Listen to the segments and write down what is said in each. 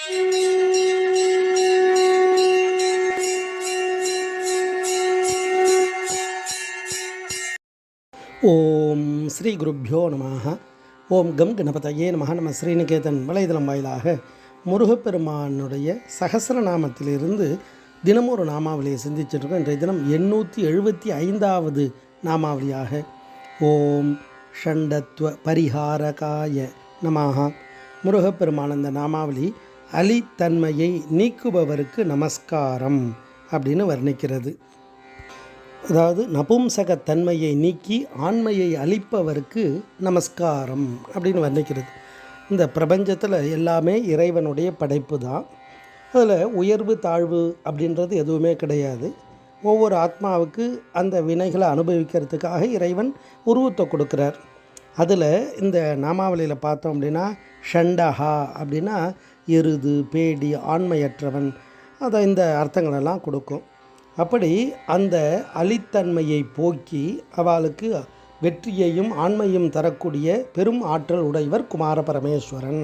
ஓம் ஸ்ரீ குருப்யோ நமஹ. ஓம் கம் கணபதையே நமஹ. நம்ம ஸ்ரீநிகேதன் வலைதளம் வாயிலாக முருகப்பெருமானுடைய சகசிரநாமத்திலிருந்து தினமும் ஒரு நாமாவளியை சிந்திச்சிட்ருக்கோம். இன்றைய தினம் 875வது நாமாவளியாக ஓம் ஷண்டத்வ பரிஹாரகாய நமஹ. முருகப்பெருமான் அந்த நாமாவளி அலித்தன்மையை நீக்குபவருக்கு நமஸ்காரம் அப்படின்னு வர்ணிக்கிறது. அதாவது நபும்சகத்தன்மையை நீக்கி ஆண்மையை அளிப்பவருக்கு நமஸ்காரம் அப்படின்னு வர்ணிக்கிறது. இந்த பிரபஞ்சத்தில் எல்லாமே இறைவனுடைய படைப்பு தான். அதில் உயர்வு தாழ்வு அப்படின்றது எதுவுமே கிடையாது. ஒவ்வொரு ஆத்மாவுக்கு அந்த வினைகளை அனுபவிக்கிறதுக்காக இறைவன் உருவத்தை கொடுக்குறார். அதில் இந்த நாமாவளியில் பார்த்தோம் அப்படின்னா ஷண்டஹா அப்படின்னா எருது, பேடி, ஆண்மையற்றவன், அதை இந்த அர்த்தங்களெல்லாம் கொடுக்கும். அப்படி அந்த அலித்தன்மையை போக்கி அவளுக்கு வெற்றியையும் ஆண்மையும் தரக்கூடிய பெரும் ஆற்றல் உடையவர் குமார பரமேஸ்வரன்.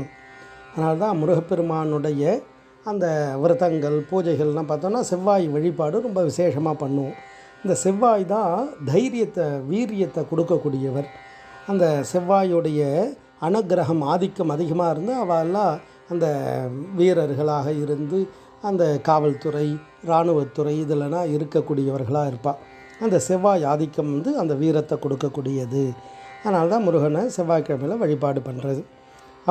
அதனால தான் முருகப்பெருமானுடைய அந்த விரதங்கள் பூஜைகள்லாம் பார்த்தோன்னா செவ்வாய் வழிபாடு ரொம்ப விசேஷமாக பண்ணுவோம். இந்த செவ்வாய் தான் தைரியத்தை வீரியத்தை கொடுக்கக்கூடியவர். அந்த செவ்வாயுடைய அனுக்கிரகம் ஆதிக்கம் அதிகமாக இருந்து அவெல்லாம் அந்த வீரர்களாக இருந்து அந்த காவல்துறை, இராணுவத்துறை இதிலலாம் இருக்கக்கூடியவர்களாக இருப்பாள். அந்த செவ்வாய் ஆதிக்கம் அந்த வீரத்தை கொடுக்கக்கூடியது. அதனால தான் முருகனை செவ்வாய்க்கிழமையில் வழிபாடு பண்ணுறது.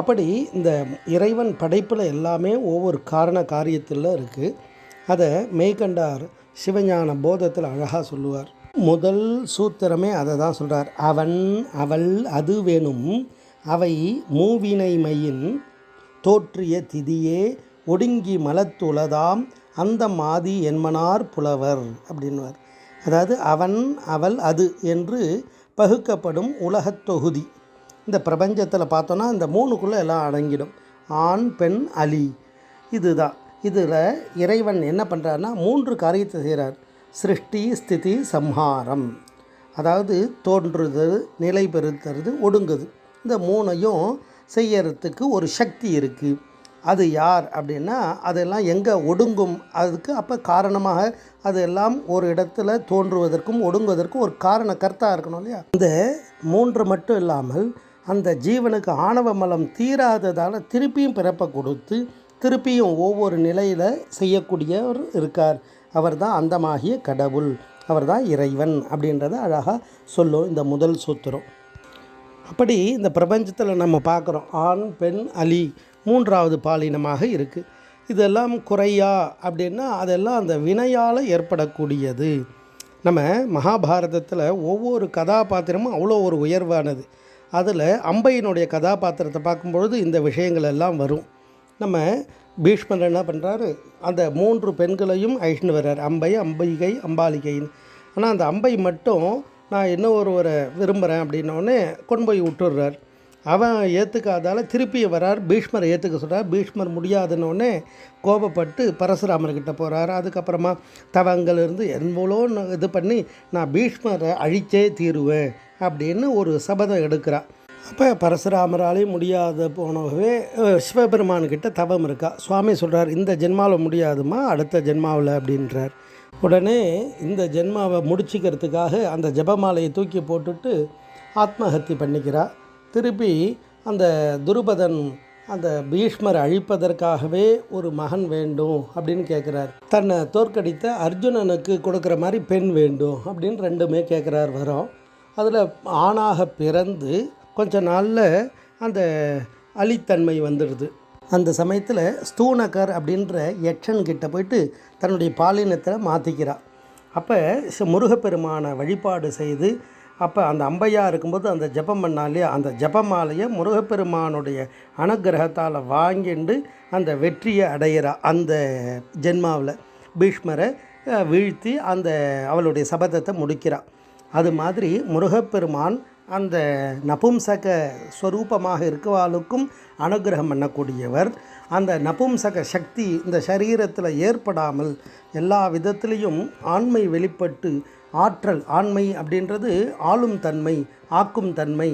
அப்படி இந்த இறைவன் படைப்பில் எல்லாமே ஒவ்வொரு காரண காரியத்தில் இருக்குது. அதை மெய்கண்டார் சிவஞான போதத்தில் அழகாக சொல்லுவார். முதல் சூத்திரமே அதை தான் சொல்கிறார். அவன் அவள் அது வேணும் அவை மூவினைமையின் தோற்றிய திதியே ஒடுங்கி மலத்துளதாம் அந்த மாதி என்மனார் புலவர் அப்படின்வார். அதாவது அவன் அவள் அது என்று பகுக்கப்படும் உலகத் தொகுதி இந்த பிரபஞ்சத்தில் பார்த்தோன்னா இந்த மூணுக்குள்ளே எல்லாம் அடங்கிடும். ஆண், பெண், அலி இதுதான். இதில் இறைவன் என்ன பண்ணுறாருன்னா 3 காரியத்தை செய்கிறார். சிருஷ்டி, ஸ்திதி, சம்ஹாரம். அதாவது தோன்றுதல், நிலை பெறுத்துறது, ஒடுங்குது. இந்த 3ஐயும் செய்யறதுக்கு ஒரு சக்தி இருக்குது. அது யார் அப்படின்னா அதெல்லாம் எங்கே ஒடுங்கும், அதுக்கு அப்போ காரணமாக அதெல்லாம் ஒரு இடத்துல தோன்றுவதற்கும் ஒடுங்குவதற்கும் ஒரு காரண கர்த்தா இருக்கணும் இல்லையா. இந்த 3 மட்டும் இல்லாமல் அந்த ஜீவனுக்கு ஆணவ மலம் தீராததால் திருப்பியும் பிறப்பை கொடுத்து திருப்பியும் ஒவ்வொரு நிலையில் செய்யக்கூடியவர் இருக்கார். அவர் தான் அந்தமாகிய கடவுள், அவர் தான் இறைவன் அப்படின்றத அழகாக சொல்லும் இந்த முதல் சூத்திரம். அப்படி இந்த பிரபஞ்சத்தில் நம்ம பார்க்குறோம் ஆண், பெண், அலி 3வது பாலினமாக இருக்குது. இதெல்லாம் குறையா அப்படின்னா அதெல்லாம் அந்த வினையால் ஏற்படக்கூடியது. நம்ம மகாபாரதத்தில் ஒவ்வொரு கதாபாத்திரமும் அவ்வளோ ஒரு உயர்வானது. அதில் அம்பையினுடைய கதாபாத்திரத்தை பார்க்கும்பொழுது இந்த விஷயங்கள் எல்லாம் வரும். நம்ம பீஷ்மர் என்ன பண்ணுறாரு, அந்த 3 பெண்களையும் அழிச்சுன்னு வர்றார். அம்பை, அம்பிகை, அம்பாலிகைன்னு. ஆனால் அந்த அம்பை மட்டும் நான் இன்னும் ஒருவரை விரும்புகிறேன் அப்படின்னோடனே கொண்டு போய் விட்டுடுறார். அவன் ஏற்றுக்காதால் திருப்பி வரார். பீஷ்மரை ஏற்றுக்க சொல்கிறார். பீஷ்மர் முடியாதுன்னொடனே கோபப்பட்டு பரசுராமர்கிட்ட போகிறார். அதுக்கப்புறமா தவங்கள் இருந்து எவ்வளோ இது பண்ணி நான் பீஷ்மரை அழிச்சே தீருவேன் அப்படின்னு ஒரு சபதம் எடுக்கிறார். அப்போ பரசுராமராலையும் முடியாத போனவே சிவபெருமான்கிட்ட தவம் இருக்கா. சுவாமி சொல்கிறார், இந்த ஜென்மாவில் முடியாதுமா, அடுத்த ஜென்மாவில் அப்படின்றார். உடனே இந்த ஜென்மாவை முடிச்சிக்கிறதுக்காக அந்த ஜபமாலையை தூக்கி போட்டுட்டு ஆத்மஹத்தி பண்ணிக்கிறார். திருப்பி அந்த துருபதன் அந்த பீஷ்மரை அழிப்பதற்காகவே ஒரு மகன் வேண்டும் அப்படின்னு கேட்குறார். தன்னை தோற்கடித்த அர்ஜுனனுக்கு கொடுக்குற மாதிரி பெண் வேண்டும் அப்படின்னு 2மே கேட்குறார். வரோம் அதில் ஆணாக பிறந்து கொஞ்ச நாளில் அந்த அலித்தன்மை வந்துடுது. அந்த சமயத்தில் ஸ்தூனகர் அப்படின்ற யட்சன்கிட்ட போயிட்டு தன்னுடைய பாலினத்தில் மாற்றிக்கிறார். அப்போ முருகப்பெருமானை வழிபாடு செய்து அப்போ அந்த அம்பையாக இருக்கும்போது அந்த ஜபம் பண்ணாலே அந்த ஜபமாலையை முருகப்பெருமானுடைய அனுக்கிரகத்தால் வாங்கிண்டு அந்த வெற்றியை அடையிறா. அந்த ஜென்மாவில் பீஷ்மரை வீழ்த்தி அந்த அவளுடைய சபதத்தை முடிக்கிறாள். அது மாதிரி முருகப்பெருமான் அந்த நபும்சக ஸ்வரூபமாக இருக்கவாளுக்கும் அனுகிரகம் பண்ணக்கூடியவர். அந்த நபும்சக சக்தி இந்த சரீரத்தில் ஏற்படாமல் எல்லா விதத்திலையும் ஆண்மை வெளிப்பட்டு ஆற்றல், ஆண்மை அப்படின்றது ஆளும் தன்மை, ஆக்கும் தன்மை,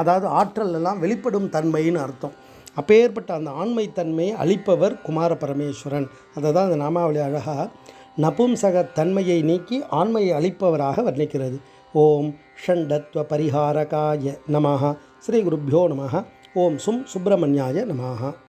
அதாவது ஆற்றல் எல்லாம் வெளிப்படும் தன்மைன்னு அர்த்தம். அப்பேற்பட்ட அந்த ஆண்மைத்தன்மையை அளிப்பவர் குமார பரமேஸ்வரன். அதை தான் அந்த நாமாவளி அழகாக நபும்சக தன்மையை நீக்கி ஆண்மையை அளிப்பவராக வர்ணிக்கிறது. ஓம் ஷண்டத்வ பரிஹாரகாய நமஹ. ஸ்ரீ குருப்பியோ நமஹ. ஓம் சும் சுப்பிரமணியாய நமஹ.